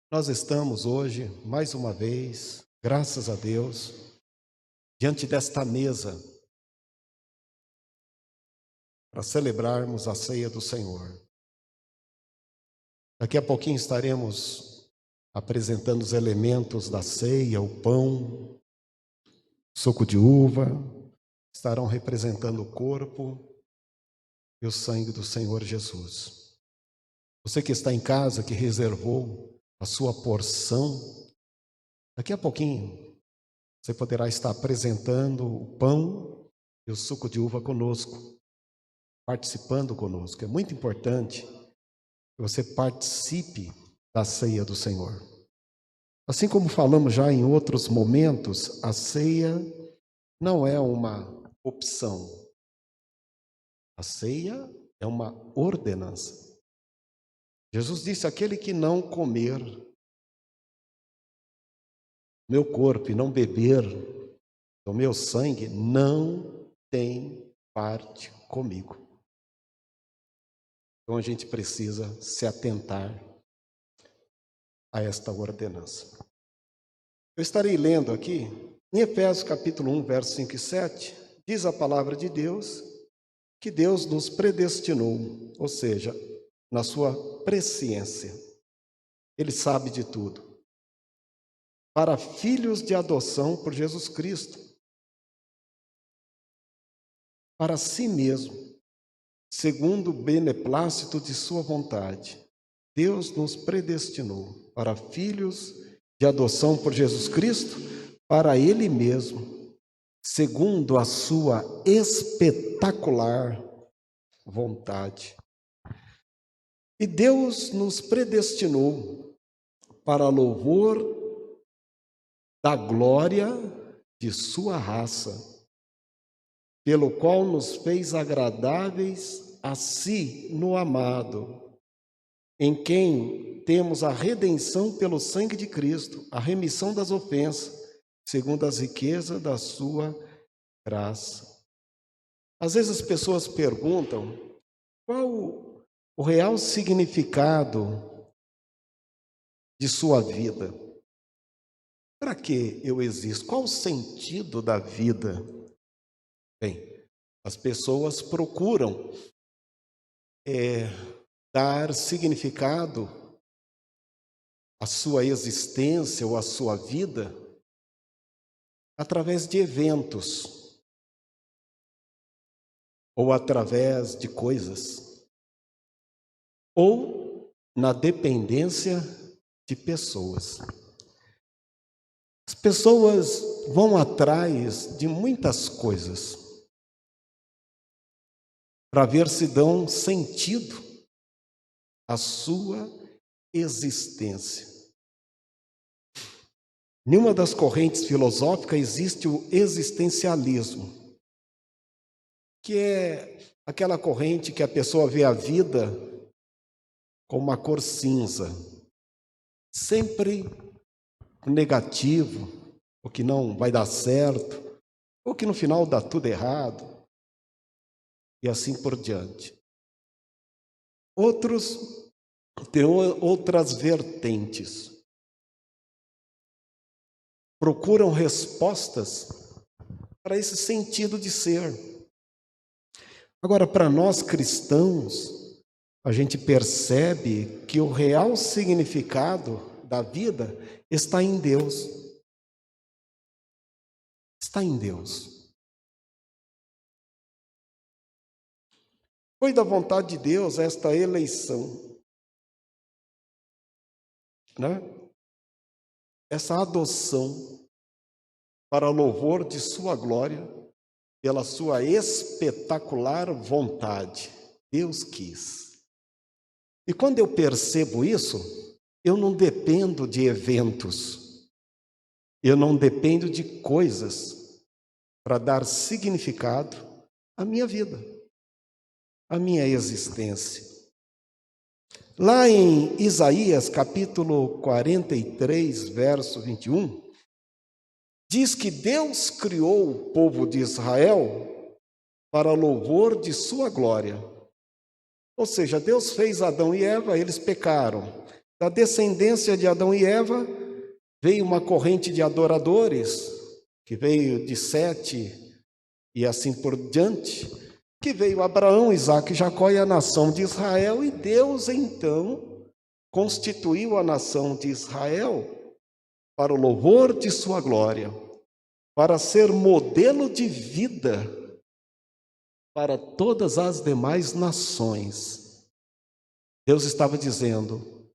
Nós estamos hoje, mais uma vez, graças a Deus, diante desta mesa para celebrarmos a ceia do Senhor. Daqui a pouquinho estaremos apresentando os elementos da ceia, o pão, suco de uva, estarão representando o corpo e o sangue do Senhor Jesus. Você que está em casa, que reservou a sua porção, daqui a pouquinho você poderá estar apresentando o pão e o suco de uva conosco, participando conosco. É muito importante que você participe da ceia do Senhor. Assim como falamos já em outros momentos, a ceia não é uma opção. A ceia é uma ordenança. Jesus disse: aquele que não comer meu corpo e não beber do meu sangue, não tem parte comigo. Então a gente precisa se atentar a esta ordenança. Eu estarei lendo aqui, em Efésios capítulo 1, versos 5 e 7, diz a palavra de Deus que Deus nos predestinou, ou seja, na sua presciência. Ele sabe de tudo. Para filhos de adoção por Jesus Cristo, para si mesmo, segundo o beneplácito de sua vontade. Deus nos predestinou para filhos de adoção por Jesus Cristo, para Ele mesmo, segundo a sua espetacular vontade. E Deus nos predestinou para louvor da glória de sua raça, pelo qual nos fez agradáveis a si no amado, em quem temos a redenção pelo sangue de Cristo, a remissão das ofensas, segundo as riquezas da sua graça. Às vezes as pessoas perguntam qual o real significado de sua vida. Para que eu existo? Qual o sentido da vida? Bem, as pessoas procuram dar significado à sua existência ou à sua vida através de eventos ou através de coisas ou na dependência de pessoas. As pessoas vão atrás de muitas coisas para ver se dão sentido à sua existência. Nenhuma das correntes filosóficas existe o existencialismo, que é aquela corrente que a pessoa vê a vida com uma cor cinza, sempre negativo, o que não vai dar certo, ou que no final dá tudo errado, e assim por diante. Outros têm outras vertentes. Procuram respostas para esse sentido de ser. Agora, para nós cristãos, a gente percebe que o real significado da vida está em Deus. Está em Deus. Foi da vontade de Deus esta eleição, né? Essa adoção para louvor de sua glória, pela sua espetacular vontade. Deus quis. E quando eu percebo isso, eu não dependo de eventos, eu não dependo de coisas para dar significado à minha vida, à minha existência. Lá em Isaías, capítulo 43, verso 21, diz que Deus criou o povo de Israel para louvor de sua glória. Ou seja, Deus fez Adão e Eva, eles pecaram. Da descendência de Adão e Eva, veio uma corrente de adoradores, que veio de Sete e assim por diante, que veio Abraão, Isaque e Jacó e a nação de Israel, e Deus então constituiu a nação de Israel para o louvor de sua glória, para ser modelo de vida para todas as demais nações. Deus estava dizendo: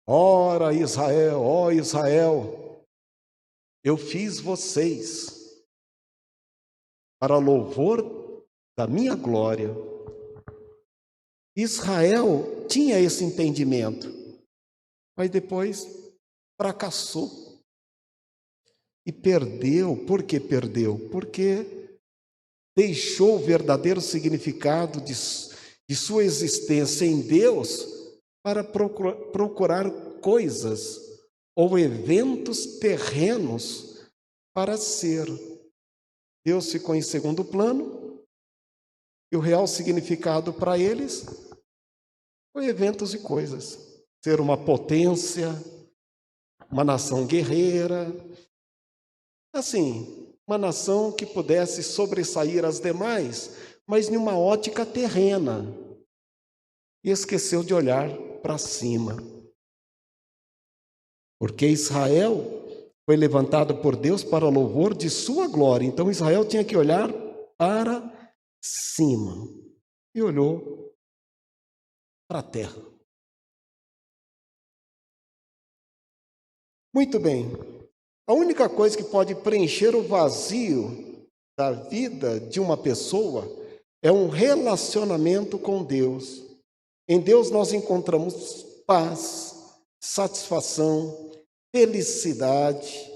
ora Israel, ó Israel, eu fiz vocês para louvor da minha glória. Israel tinha esse entendimento, mas depois fracassou e perdeu. Por que perdeu? Porque deixou o verdadeiro significado de sua existência em Deus para procurar coisas ou eventos terrenos para ser. Deus ficou em segundo plano e o real significado para eles foi eventos e coisas. Ser uma potência, uma nação guerreira, assim, uma nação que pudesse sobressair as demais, mas em uma ótica terrena. E esqueceu de olhar para cima. Porque Israel foi levantado por Deus para o louvor de sua glória. Então Israel tinha que olhar para cima. E olhou para a terra. Muito bem. A única coisa que pode preencher o vazio da vida de uma pessoa é um relacionamento com Deus. Em Deus nós encontramos paz, satisfação, felicidade.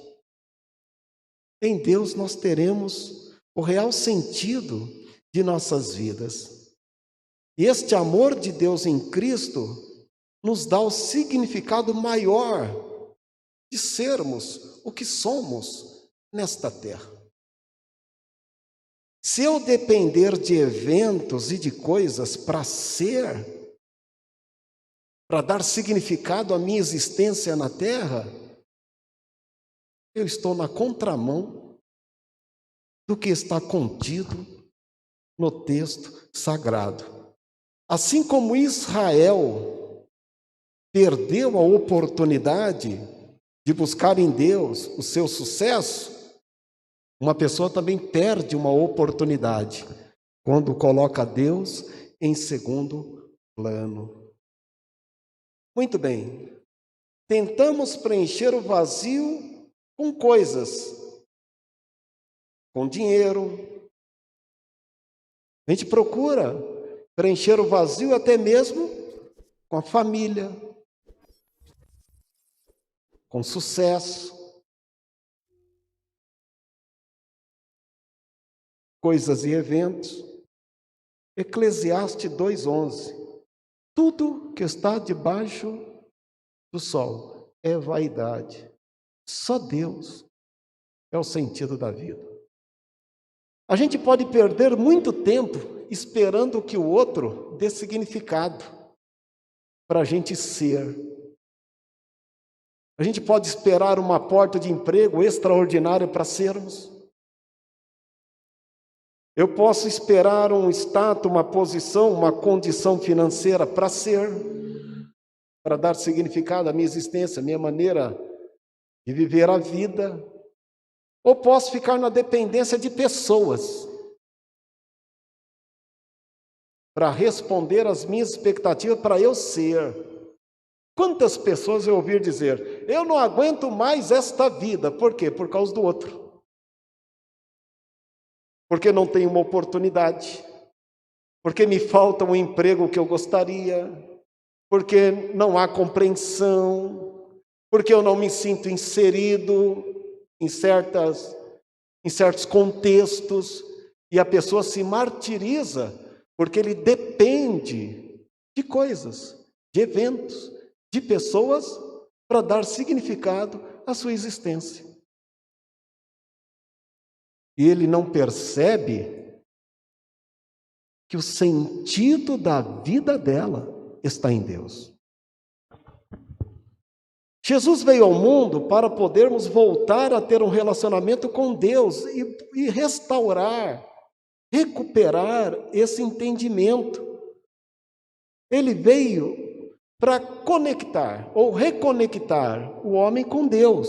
Em Deus nós teremos o real sentido de nossas vidas. E este amor de Deus em Cristo nos dá o significado maior de sermos o que somos nesta terra. Se eu depender de eventos e de coisas para ser, para dar significado à minha existência na terra, eu estou na contramão do que está contido no texto sagrado. Assim como Israel perdeu a oportunidade de buscar em Deus o seu sucesso, uma pessoa também perde uma oportunidade quando coloca Deus em segundo plano. Muito bem, tentamos preencher o vazio com coisas, com dinheiro. A gente procura preencher o vazio até mesmo com a família, com sucesso, coisas e eventos. Eclesiastes 2:11. Tudo que está debaixo do sol é vaidade. Só Deus é o sentido da vida. A gente pode perder muito tempo esperando que o outro dê significado para a gente ser. A gente pode esperar uma porta de emprego extraordinária para sermos. Eu posso esperar um status, uma posição, uma condição financeira para ser, para dar significado à minha existência, à minha maneira de viver a vida. Ou posso ficar na dependência de pessoas para responder às minhas expectativas para eu ser. Quantas pessoas eu ouvi dizer: eu não aguento mais esta vida. Por quê? Por causa do outro. Porque não tenho uma oportunidade, porque me falta um emprego que eu gostaria, porque não há compreensão, porque eu não me sinto inserido em certos contextos, e a pessoa se martiriza porque ele depende de coisas, de eventos, de pessoas para dar significado à sua existência. E ele não percebe que o sentido da vida dela está em Deus. Jesus veio ao mundo para podermos voltar a ter um relacionamento com Deus e restaurar, recuperar esse entendimento. Ele veio para conectar ou reconectar o homem com Deus.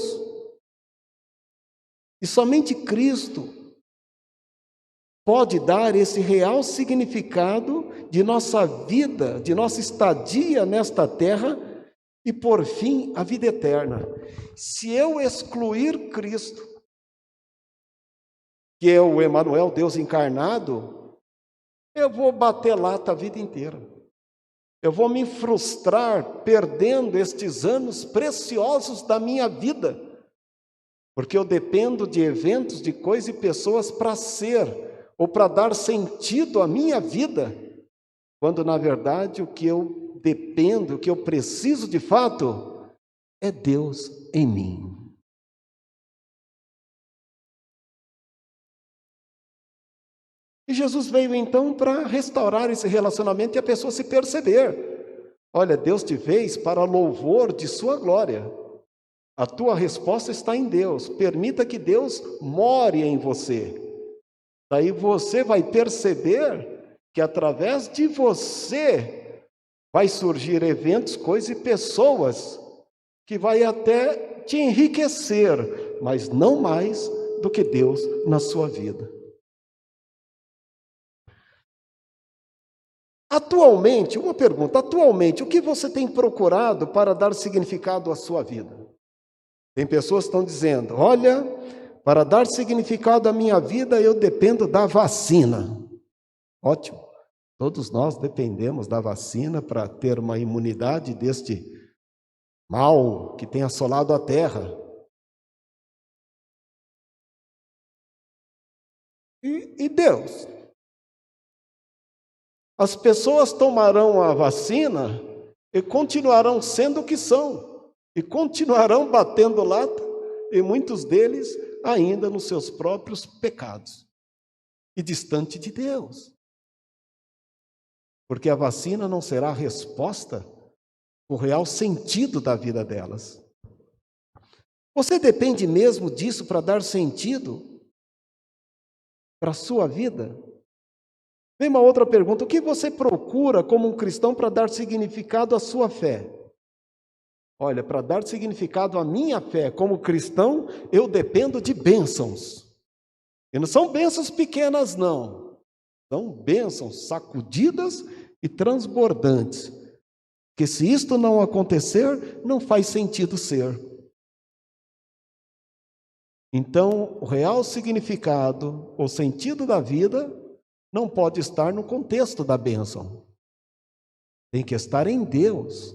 E somente Cristo pode dar esse real significado de nossa vida, de nossa estadia nesta terra e, por fim, a vida eterna. Se eu excluir Cristo, que é o Emanuel, Deus encarnado, eu vou bater lata a vida inteira. Eu vou me frustrar perdendo estes anos preciosos da minha vida, porque eu dependo de eventos, de coisas e pessoas para ser ou para dar sentido à minha vida, quando na verdade o que eu dependo, o que eu preciso de fato, é Deus em mim. E Jesus veio então para restaurar esse relacionamento e a pessoa se perceber. Olha, Deus te fez para louvor de sua glória. A tua resposta está em Deus. Permita que Deus more em você. Daí você vai perceber que através de você vai surgir eventos, coisas e pessoas que vai até te enriquecer, mas não mais do que Deus na sua vida. Atualmente, uma pergunta, o que você tem procurado para dar significado à sua vida? Tem pessoas que estão dizendo, olha, para dar significado à minha vida, eu dependo da vacina. Ótimo, todos nós dependemos da vacina para ter uma imunidade deste mal que tem assolado a terra. E Deus? As pessoas tomarão a vacina e continuarão sendo o que são, e continuarão batendo lata, e muitos deles ainda nos seus próprios pecados, e distante de Deus. Porque a vacina não será a resposta, o real sentido da vida delas. Você depende mesmo disso para dar sentido para a sua vida? Vem uma outra pergunta, o que você procura como um cristão para dar significado à sua fé? Olha, para dar significado à minha fé como cristão, eu dependo de bênçãos. E não são bênçãos pequenas, não. São bênçãos sacudidas e transbordantes. Que se isto não acontecer, não faz sentido ser. Então, o real significado, o sentido da vida, não pode estar no contexto da bênção. Tem que estar em Deus.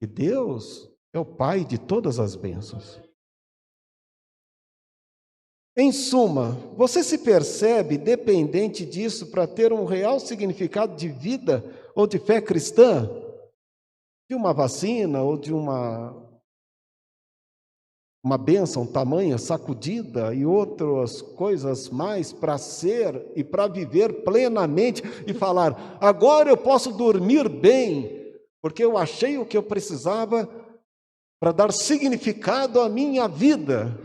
E Deus é o Pai de todas as bênçãos. Em suma, você se percebe dependente disso para ter um real significado de vida ou de fé cristã? De uma vacina ou de uma bênção tamanha, sacudida e outras coisas mais para ser e para viver plenamente e falar, agora eu posso dormir bem, porque eu achei o que eu precisava para dar significado à minha vida.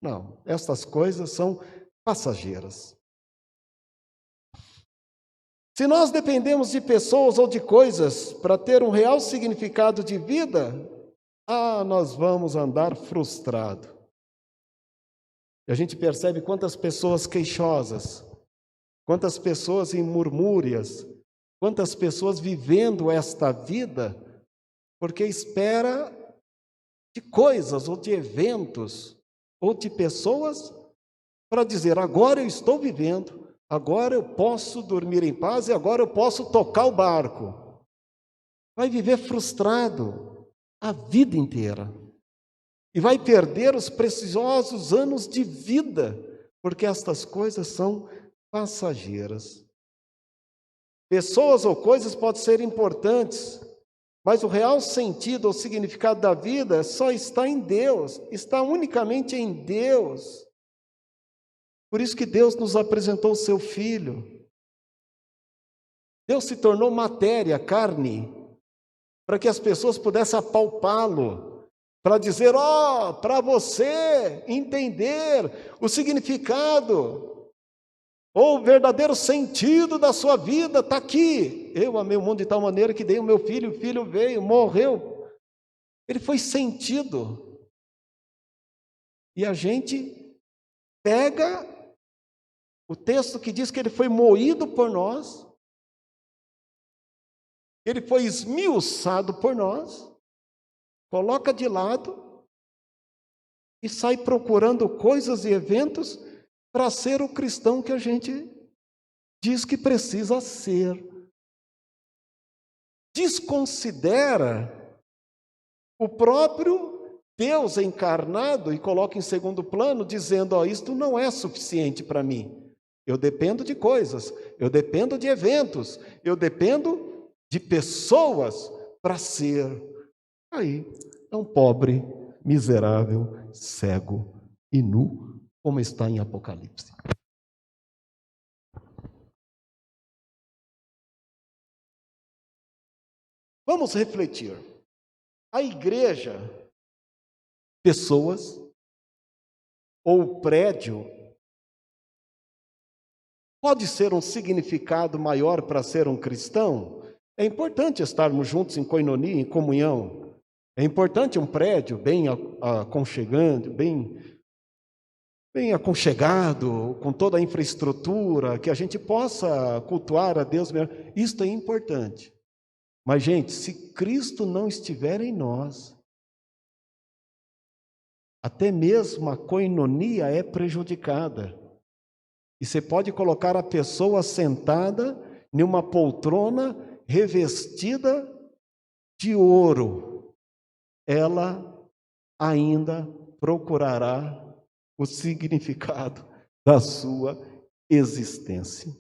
Não, estas coisas são passageiras. Se nós dependemos de pessoas ou de coisas para ter um real significado de vida, nós vamos andar frustrados. E a gente percebe quantas pessoas queixosas, quantas pessoas em murmúrias, quantas pessoas vivendo esta vida, porque espera de coisas ou de eventos, ou de pessoas, para dizer, agora eu estou vivendo, agora eu posso dormir em paz e agora eu posso tocar o barco. Vai viver frustrado a vida inteira. E vai perder os preciosos anos de vida, porque estas coisas são passageiras. Pessoas ou coisas podem ser importantes, mas o real sentido ou significado da vida só está em Deus, está unicamente em Deus. Por isso que Deus nos apresentou o seu Filho. Deus se tornou matéria, carne, para que as pessoas pudessem apalpá-lo, para dizer, para você entender o significado, ou o verdadeiro sentido da sua vida está aqui. Eu amei o mundo de tal maneira que dei o meu filho, o filho veio, morreu. Ele foi sentido. E a gente pega o texto que diz que ele foi moído por nós, ele foi esmiuçado por nós, coloca de lado e sai procurando coisas e eventos para ser o cristão que a gente diz que precisa ser. Desconsidera o próprio Deus encarnado e coloca em segundo plano, dizendo, isto não é suficiente para mim. Eu dependo de coisas, eu dependo de eventos, eu dependo de pessoas para ser. Aí é um pobre, miserável, cego e nu, como está em Apocalipse. Vamos refletir. A igreja, pessoas ou prédio, pode ser um significado maior para ser um cristão? É importante estarmos juntos em koinonia, em comunhão. É importante um prédio bem aconchegante, bem aconchegado, com toda a infraestrutura, que a gente possa cultuar a Deus mesmo. Isto é importante. Mas, gente, se Cristo não estiver em nós, até mesmo a koinonia é prejudicada. E você pode colocar a pessoa sentada em uma poltrona revestida de ouro. Ela ainda procurará o significado da sua existência.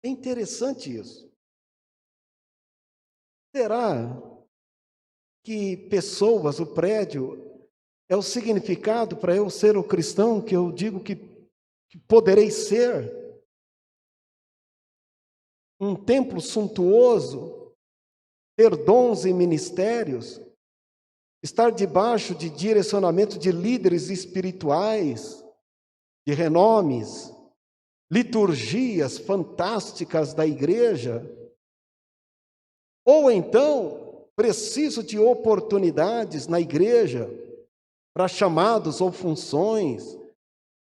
É interessante isso. Será que pessoas, o prédio, é o significado para eu ser o cristão que eu digo que poderei ser? Um templo suntuoso, ter dons e ministérios, estar debaixo de direcionamento de líderes espirituais, de renomes, liturgias fantásticas da igreja? Ou então, preciso de oportunidades na igreja, para chamados ou funções,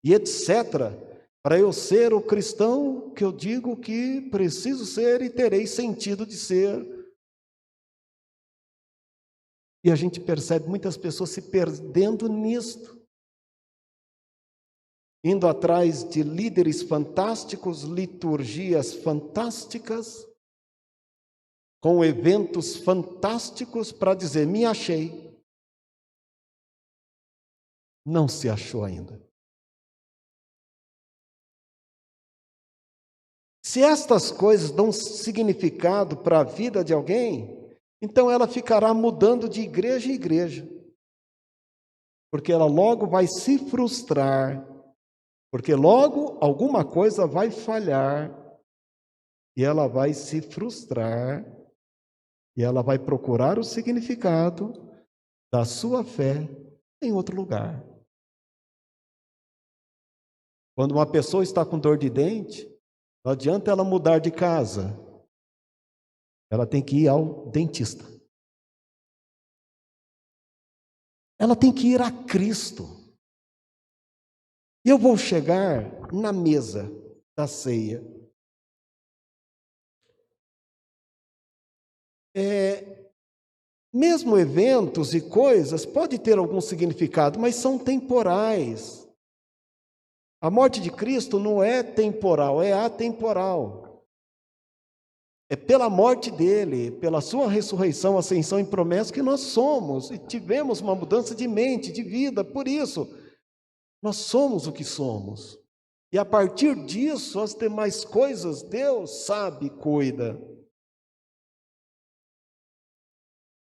e etc., para eu ser o cristão que eu digo que preciso ser e terei sentido de ser. E a gente percebe muitas pessoas se perdendo nisto, indo atrás de líderes fantásticos, liturgias fantásticas, com eventos fantásticos para dizer, me achei. Não se achou ainda. Se estas coisas dão significado para a vida de alguém, então ela ficará mudando de igreja em igreja. Porque ela logo vai se frustrar, porque logo alguma coisa vai falhar, e ela vai se frustrar, e ela vai procurar o significado da sua fé em outro lugar. Quando uma pessoa está com dor de dente, não adianta ela mudar de casa. Ela tem que ir ao dentista. Ela tem que ir a Cristo. E eu vou chegar na mesa da ceia. Mesmo eventos e coisas podem ter algum significado, mas são temporais. A morte de Cristo não é temporal, é atemporal. É pela morte dele, pela sua ressurreição, ascensão e promessa que nós somos e tivemos uma mudança de mente, de vida. Por isso, nós somos o que somos. E a partir disso, as demais coisas, Deus sabe, cuida.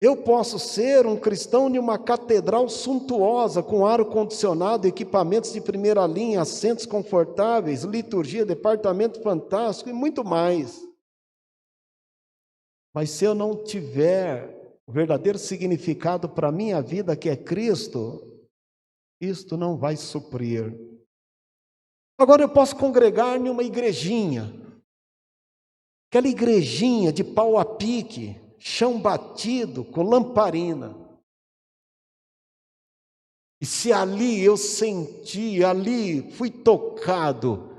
Eu posso ser um cristão de uma catedral suntuosa, com ar-condicionado, equipamentos de primeira linha, assentos confortáveis, liturgia, departamento fantástico e muito mais. Mas se eu não tiver o verdadeiro significado para a minha vida, que é Cristo, isto não vai suprir. Agora eu posso congregar em uma igrejinha, aquela igrejinha de pau a pique, chão batido, com lamparina. E se ali eu senti, ali fui tocado,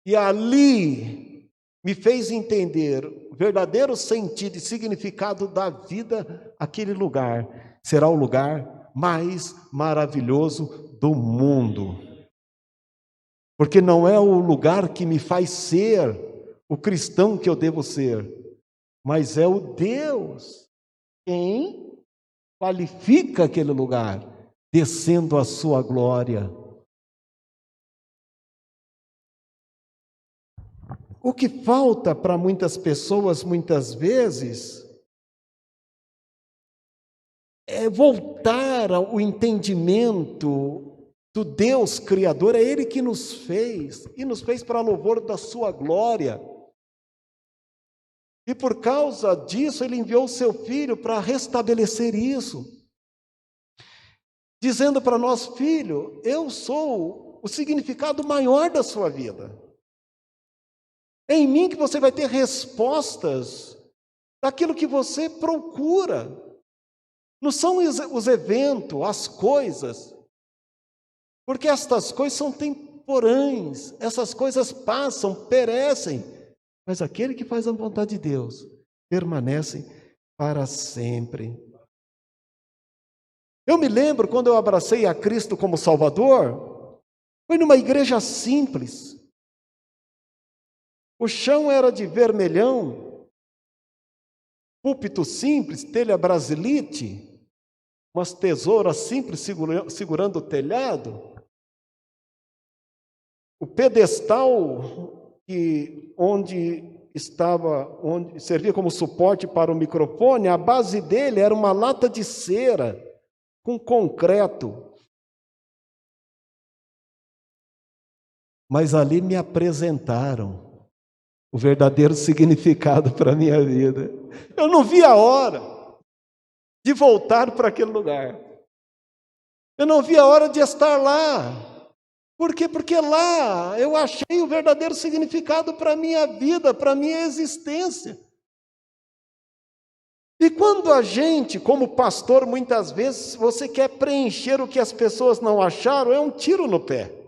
e ali me fez entender o verdadeiro sentido e significado da vida, aquele lugar será o lugar mais maravilhoso do mundo. Porque não é o lugar que me faz ser o cristão que eu devo ser, mas é o Deus quem qualifica aquele lugar, descendo a sua glória. O que falta para muitas pessoas, muitas vezes, é voltar ao entendimento do Deus Criador. É Ele que nos fez, e nos fez para louvor da sua glória. E por causa disso, Ele enviou o seu Filho para restabelecer isso, dizendo para nós: filho, eu sou o significado maior da sua vida. É em mim que você vai ter respostas daquilo que você procura. Não são os eventos, as coisas, porque estas coisas são temporâneas, essas coisas passam, perecem, mas aquele que faz a vontade de Deus permanece para sempre. Eu me lembro quando eu abracei a Cristo como Salvador, foi numa igreja simples. O chão era de vermelhão, púlpito simples, telha brasilite, umas tesouras simples segurando o telhado. O pedestal onde servia como suporte para o microfone, a base dele era uma lata de cera com concreto. Mas ali me apresentaram o verdadeiro significado para a minha vida. Eu não vi a hora de voltar para aquele lugar. Eu não vi a hora de estar lá. Por quê? Porque lá eu achei o verdadeiro significado para a minha vida, para a minha existência. E quando a gente, como pastor, muitas vezes, você quer preencher o que as pessoas não acharam, é um tiro no pé.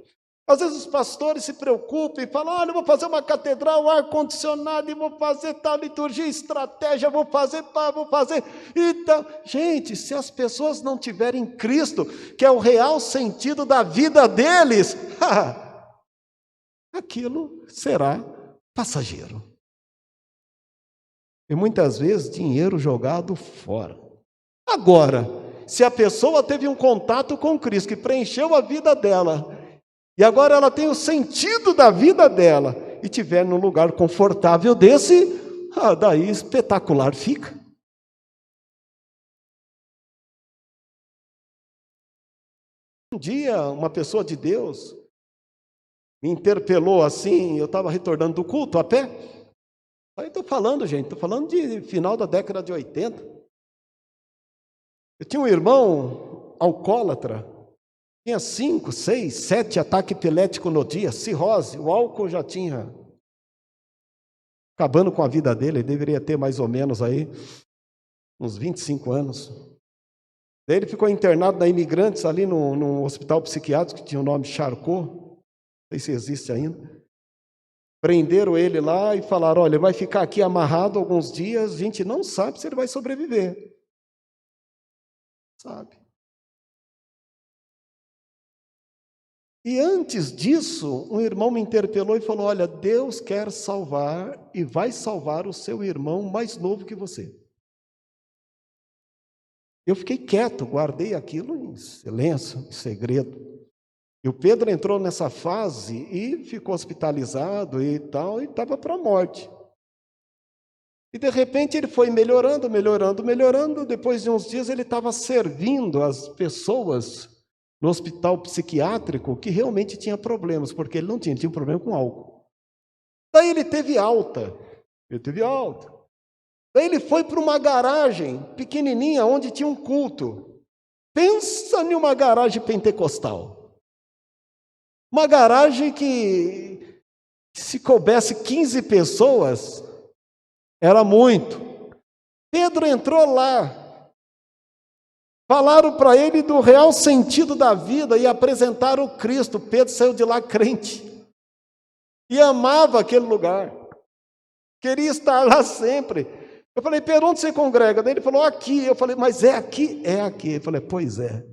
Às vezes os pastores se preocupam e falam: olha, eu vou fazer uma catedral, ar-condicionado, e vou fazer tal liturgia, estratégia, vou fazer. Então, gente, se as pessoas não tiverem Cristo, que é o real sentido da vida deles, aquilo será passageiro. E muitas vezes dinheiro jogado fora. Agora, se a pessoa teve um contato com Cristo, que preencheu a vida dela, e agora ela tem o sentido da vida dela, e estiver num lugar confortável desse, daí espetacular fica. Um dia, uma pessoa de Deus me interpelou assim, eu estava retornando do culto a pé. Aí estou falando, gente, estou falando de final da década de 80. Eu tinha um irmão alcoólatra, tinha 5, 6, 7 ataques epiléticos no dia, cirrose, o álcool já tinha acabando com a vida dele, ele deveria ter mais ou menos aí uns 25 anos. Daí ele ficou internado na Imigrantes, ali no hospital psiquiátrico, que tinha o nome Charcot, não sei se existe ainda. Prenderam ele lá e falaram: olha, vai ficar aqui amarrado alguns dias, a gente não sabe se ele vai sobreviver. Sabe? E antes disso, um irmão me interpelou e falou: olha, Deus quer salvar e vai salvar o seu irmão mais novo que você. Eu fiquei quieto, guardei aquilo em silêncio, em segredo. E o Pedro entrou nessa fase e ficou hospitalizado e tal, e estava para a morte. E de repente ele foi melhorando. Depois de uns dias ele estava servindo as pessoas no hospital psiquiátrico que realmente tinha problemas, porque ele não tinha um problema com álcool. Daí ele teve alta. Daí ele foi para uma garagem pequenininha, onde tinha um culto. Pensa em uma garagem pentecostal. Uma garagem que, se coubesse 15 pessoas, era muito. Pedro entrou lá. Falaram para ele do real sentido da vida e apresentaram o Cristo. Pedro saiu de lá crente. E amava aquele lugar. Queria estar lá sempre. Eu falei, Pedro, onde você congrega? Daí ele falou, aqui. Eu falei, mas é aqui? É aqui. Eu falei, pois é.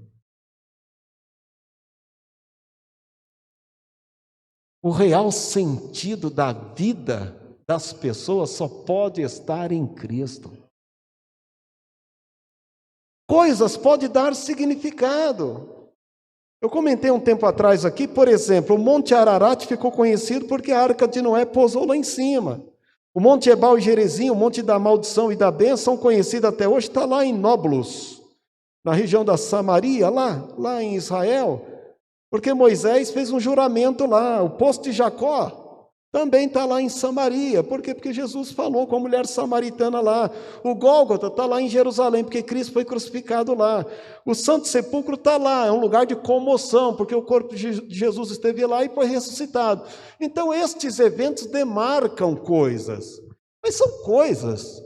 O real sentido da vida das pessoas só pode estar em Cristo. Coisas podem dar significado. Eu comentei um tempo atrás aqui, por exemplo, o Monte Ararat ficou conhecido porque a Arca de Noé pousou lá em cima. O Monte Ebal e Gerizim, o Monte da Maldição e da Bênção, conhecido até hoje, está lá em Nóbulos, na região da Samaria, lá em Israel, porque Moisés fez um juramento lá. O Poço de Jacó também está lá em Samaria. Por quê? Porque Jesus falou com a mulher samaritana lá. O Gólgota está lá em Jerusalém, porque Cristo foi crucificado lá. O Santo Sepulcro está lá, é um lugar de comoção, porque o corpo de Jesus esteve lá e foi ressuscitado. Então, estes eventos demarcam coisas, mas são coisas.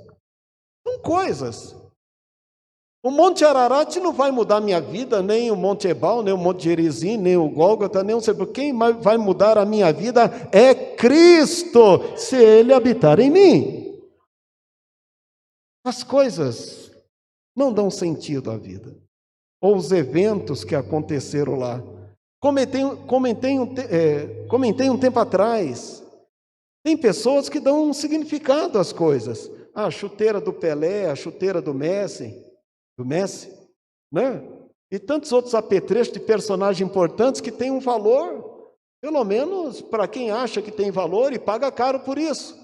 O Monte Ararat não vai mudar minha vida, nem o Monte Ebal, nem o Monte Gerizim, nem o Gólgota, nem o Sepulcro. Quem vai mudar a minha vida é Cristo, se Ele habitar em mim. As coisas não dão sentido à vida, ou os eventos que aconteceram lá. Comentei um tempo atrás, tem pessoas que dão um significado às coisas. A chuteira do Pelé, a chuteira do Messi, né? E tantos outros apetrechos de personagens importantes que têm um valor, pelo menos para quem acha que tem valor e paga caro por isso.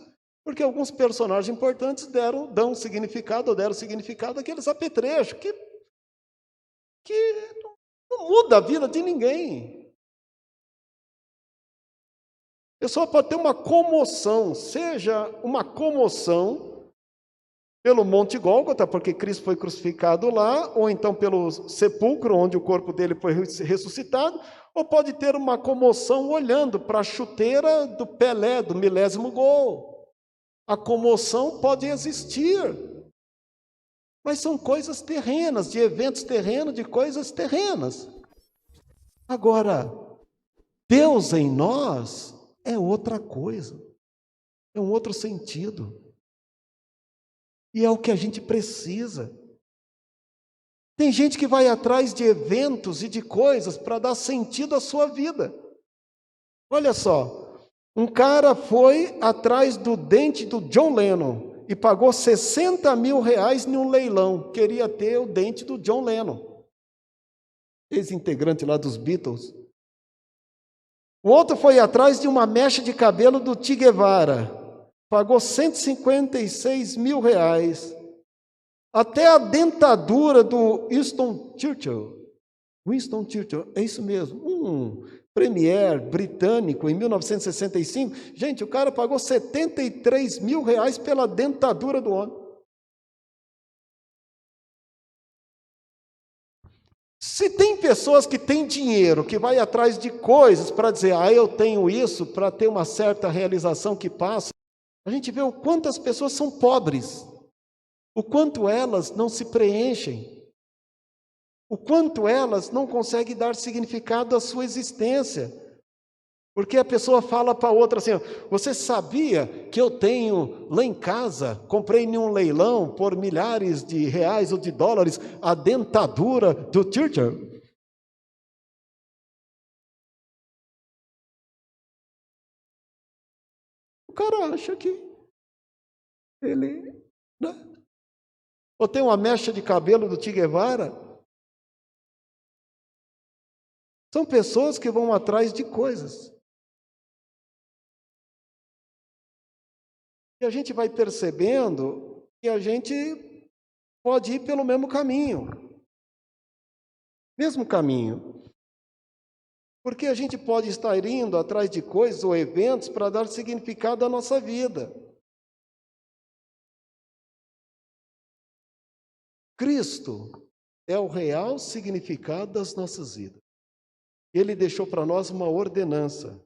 Porque alguns personagens importantes deram significado àqueles apetrechos que não muda a vida de ninguém. A pessoa pode ter uma comoção, seja uma comoção pelo Monte Gólgota, porque Cristo foi crucificado lá, ou então pelo sepulcro, onde o corpo dele foi ressuscitado, ou pode ter uma comoção olhando para a chuteira do Pelé, do milésimo gol. A comoção pode existir, mas são coisas terrenas, de eventos terrenos, de coisas terrenas. Agora, Deus em nós é outra coisa, é um outro sentido. E é o que a gente precisa. Tem gente que vai atrás de eventos e de coisas para dar sentido à sua vida. Olha só, um cara foi atrás do dente do John Lennon e pagou 60 mil reais em um leilão. Queria ter o dente do John Lennon, ex-integrante lá dos Beatles. O outro foi atrás de uma mecha de cabelo do Che Guevara. Pagou 156 mil reais. Até a dentadura do Winston Churchill, é isso mesmo, um premier britânico em 1965. Gente, o cara pagou 73 mil reais pela dentadura do homem. Se tem pessoas que têm dinheiro, que vai atrás de coisas para dizer, eu tenho isso, para ter uma certa realização que passa, a gente vê o quanto as pessoas são pobres, o quanto elas não se preenchem, o quanto elas não conseguem dar significado à sua existência. Porque a pessoa fala para a outra assim, você sabia que eu tenho lá em casa, comprei em um leilão por milhares de reais ou de dólares, a dentadura do Churchill? O cara acha que ele... né? Ou tem uma mecha de cabelo do Che Guevara? São pessoas que vão atrás de coisas. E a gente vai percebendo que a gente pode ir pelo mesmo caminho. Mesmo caminho. Porque a gente pode estar indo atrás de coisas ou eventos para dar significado à nossa vida. Cristo é o real significado das nossas vidas. Ele deixou para nós uma ordenança.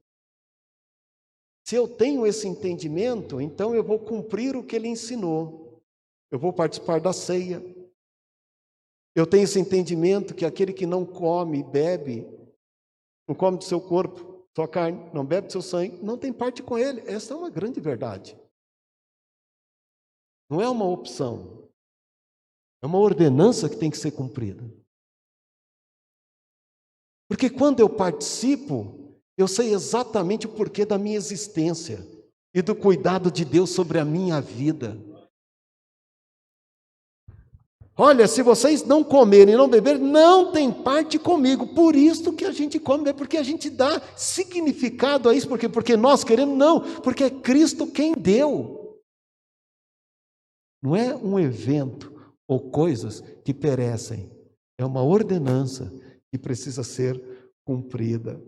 Se eu tenho esse entendimento, então eu vou cumprir o que ele ensinou. Eu vou participar da ceia. Eu tenho esse entendimento que aquele que não come, bebe, não come do seu corpo, sua carne, não bebe do seu sangue, não tem parte com ele. Essa é uma grande verdade. Não é uma opção. É uma ordenança que tem que ser cumprida. Porque quando eu participo, eu sei exatamente o porquê da minha existência e do cuidado de Deus sobre a minha vida. Olha, se vocês não comerem e não beberem, não tem parte comigo. Por isso que a gente come, é porque a gente dá significado a isso. Por quê? Porque nós queremos, não, porque é Cristo quem deu. Não é um evento ou coisas que perecem. É uma ordenança que precisa ser cumprida.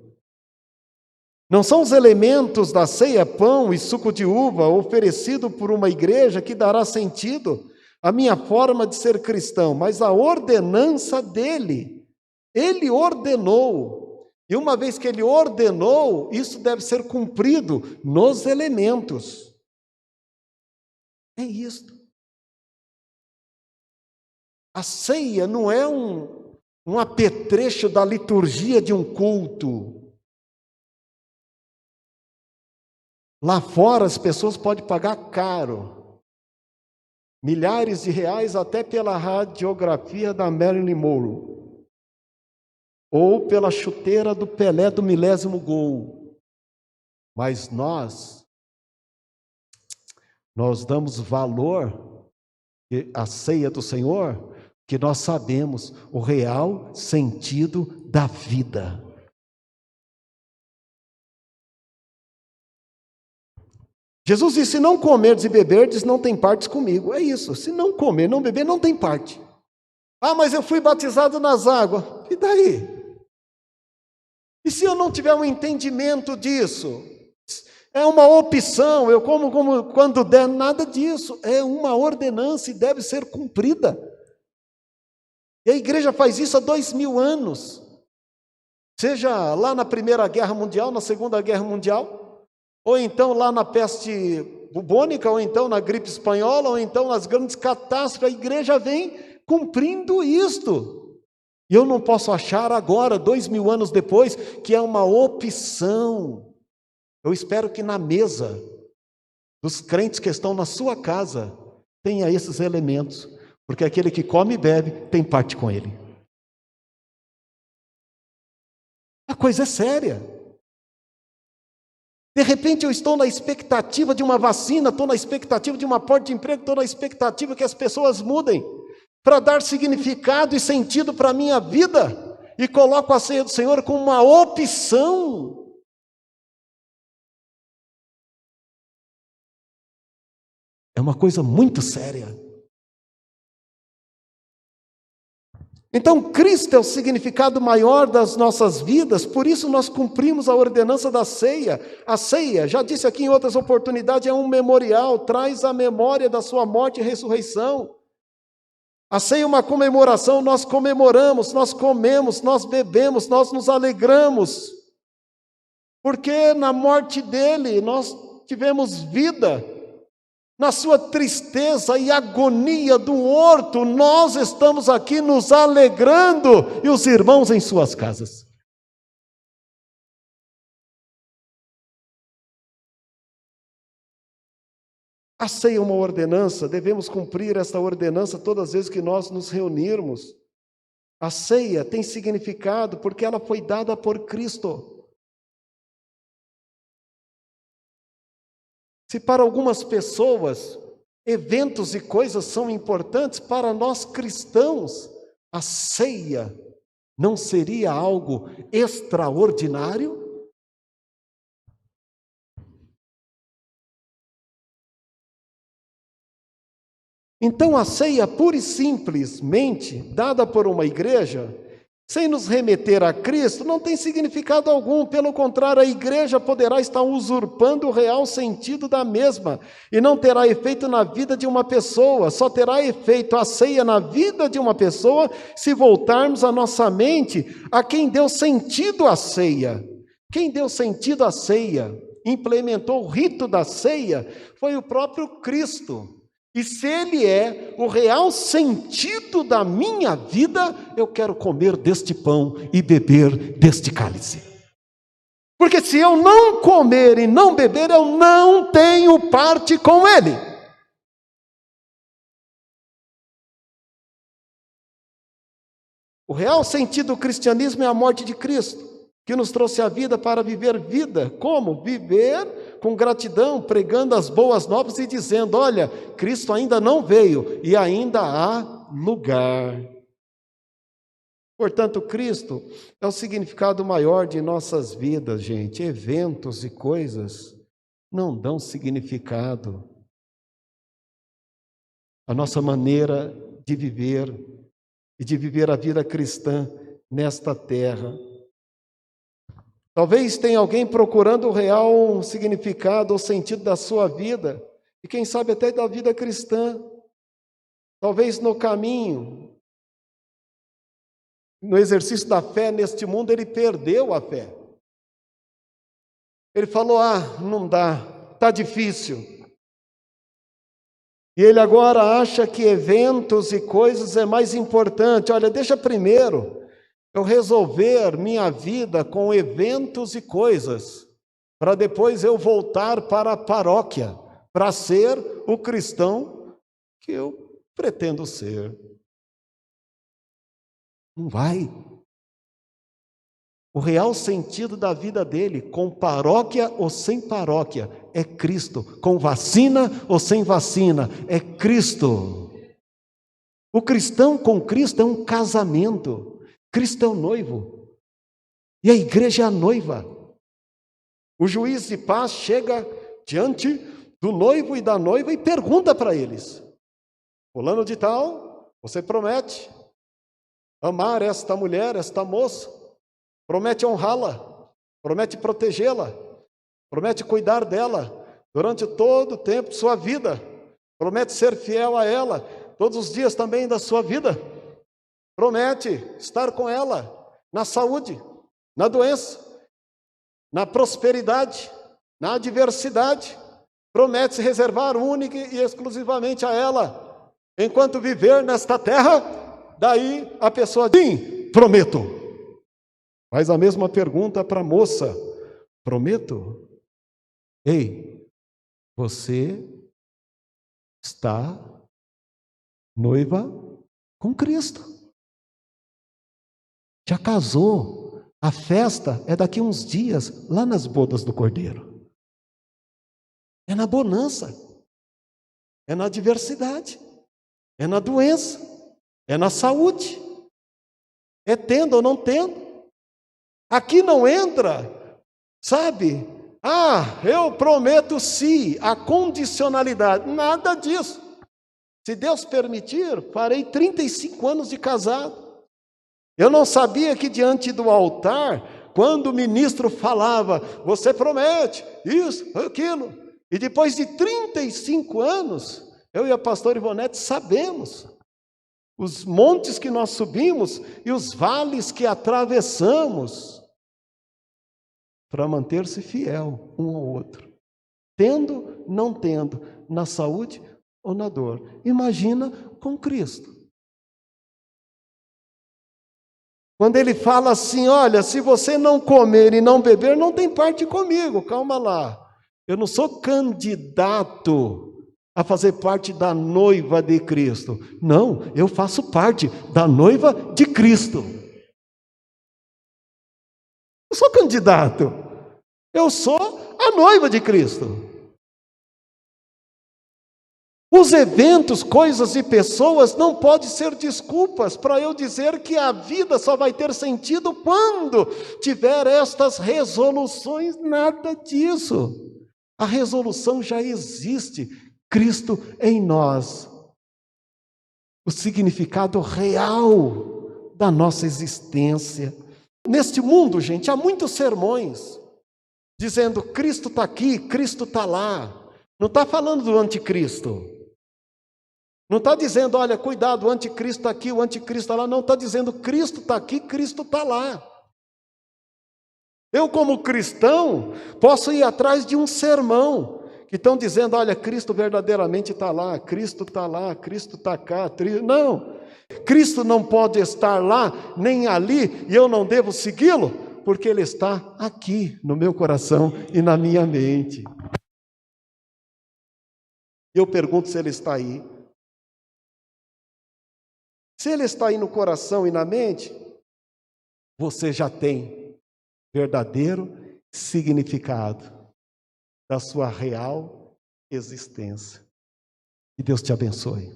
Não são os elementos da ceia, pão e suco de uva, oferecido por uma igreja, que dará sentido à minha forma de ser cristão, mas a ordenança dele. Ele ordenou. E uma vez que ele ordenou, isso deve ser cumprido nos elementos. É isto. A ceia não é um apetrecho da liturgia de um culto. Lá fora as pessoas podem pagar caro, milhares de reais até pela radiografia da Marilyn Monroe, ou pela chuteira do Pelé do 1000º gol. Mas nós damos valor à ceia do Senhor, que nós sabemos o real sentido da vida. Jesus disse: se não comerdes e beberdes, não tem partes comigo. É isso, se não comer, não beber, não tem parte. Ah, mas eu fui batizado nas águas. E daí? E se eu não tiver um entendimento disso? É uma opção, eu como quando der, nada disso. É uma ordenança e deve ser cumprida. E a igreja faz isso há 2000 anos. Seja lá na Primeira Guerra Mundial, na Segunda Guerra Mundial, ou então lá na peste bubônica, ou então na gripe espanhola, ou então nas grandes catástrofes, a igreja vem cumprindo isto. E eu não posso achar agora, 2000 anos depois, que é uma opção. Eu espero que na mesa dos crentes que estão na sua casa tenha esses elementos, porque aquele que come e bebe tem parte com ele. A coisa é séria. De repente eu estou na expectativa de uma vacina, estou na expectativa de uma porta de emprego, estou na expectativa que as pessoas mudem para dar significado e sentido para a minha vida, e coloco a ceia do Senhor como uma opção. É uma coisa muito séria. Então, Cristo é o significado maior das nossas vidas, por isso nós cumprimos a ordenança da ceia. A ceia, já disse aqui em outras oportunidades, é um memorial, traz a memória da sua morte e ressurreição. A ceia é uma comemoração, nós comemoramos, nós comemos, nós bebemos, nós nos alegramos, porque na morte dele nós tivemos vida. Na sua tristeza e agonia do horto, nós estamos aqui nos alegrando, e os irmãos em suas casas. A ceia é uma ordenança, devemos cumprir essa ordenança todas as vezes que nós nos reunirmos. A ceia tem significado porque ela foi dada por Cristo. Se para algumas pessoas eventos e coisas são importantes, para nós cristãos a ceia não seria algo extraordinário? Então a ceia pura e simplesmente dada por uma igreja sem nos remeter a Cristo, não tem significado algum. Pelo contrário, a igreja poderá estar usurpando o real sentido da mesma e não terá efeito na vida de uma pessoa. Só terá efeito a ceia na vida de uma pessoa se voltarmos a nossa mente a quem deu sentido à ceia. Quem deu sentido à ceia, implementou o rito da ceia, foi o próprio Cristo. E se Ele é o real sentido da minha vida, eu quero comer deste pão e beber deste cálice. Porque se eu não comer e não beber, eu não tenho parte com Ele. O real sentido do cristianismo é a morte de Cristo, que nos trouxe a vida para viver vida. Como? Viver com gratidão, pregando as boas novas e dizendo: olha, Cristo ainda não veio e ainda há lugar. Portanto, Cristo é o significado maior de nossas vidas, gente. Eventos e coisas não dão significado. A nossa maneira de viver e de viver a vida cristã nesta terra. Talvez tenha alguém procurando o real significado ou sentido da sua vida, e quem sabe até da vida cristã. Talvez no caminho, no exercício da fé neste mundo, ele perdeu a fé. Ele falou: não dá, está difícil. E ele agora acha que eventos e coisas é mais importante. Olha, deixa primeiro eu resolver minha vida com eventos e coisas, para depois eu voltar para a paróquia, para ser o cristão que eu pretendo ser. Não vai. O real sentido da vida dele, com paróquia ou sem paróquia, é Cristo. Com vacina ou sem vacina, é Cristo. O cristão com Cristo é um casamento. Cristo é o noivo e a igreja é a noiva. O juiz de paz chega diante do noivo e da noiva e pergunta para eles: fulano de tal, você promete amar esta mulher, esta moça, promete honrá-la, promete protegê-la, promete cuidar dela durante todo o tempo de sua vida, promete ser fiel a ela todos os dias também da sua vida, promete estar com ela na saúde, na doença, na prosperidade, na adversidade, promete se reservar única e exclusivamente a ela, enquanto viver nesta terra. Daí a pessoa diz: sim, prometo. Faz a mesma pergunta para a moça: prometo? Ei, você está noiva com Cristo. Já casou. A festa é daqui a uns dias, lá nas bodas do Cordeiro. É na bonança, é na adversidade, é na doença, é na saúde, é tendo ou não tendo. Aqui não entra, sabe? Eu prometo se, a condicionalidade, nada disso. Se Deus permitir, farei 35 anos de casado. Eu não sabia que diante do altar, quando o ministro falava: você promete isso, aquilo, e depois de 35 anos, eu e a pastora Ivonete sabemos os montes que nós subimos e os vales que atravessamos para manter-se fiel um ao outro, tendo, não tendo, na saúde ou na dor. Imagina com Cristo. Quando ele fala assim: olha, se você não comer e não beber, não tem parte comigo. Calma lá, eu não sou candidato a fazer parte da noiva de Cristo. Não, eu faço parte da noiva de Cristo. Eu sou candidato, eu sou a noiva de Cristo. Os eventos, coisas e pessoas não podem ser desculpas para eu dizer que a vida só vai ter sentido quando tiver estas resoluções. Nada disso. A resolução já existe. Cristo em nós. O significado real da nossa existência. Neste mundo, gente, há muitos sermões dizendo Cristo está aqui, Cristo está lá. Não está falando do anticristo. Não está dizendo, olha, cuidado, o anticristo está aqui, o anticristo está lá. Não, está dizendo Cristo está aqui, Cristo está lá. Eu, como cristão, posso ir atrás de um sermão que estão dizendo, olha, Cristo verdadeiramente está lá, Cristo está lá, Cristo está cá. Não, Cristo não pode estar lá, nem ali, e eu não devo segui-lo, porque Ele está aqui, no meu coração e na minha mente. Eu pergunto se Ele está aí. Se Ele está aí no coração e na mente, você já tem verdadeiro significado da sua real existência. Que Deus te abençoe.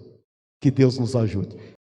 Que Deus nos ajude.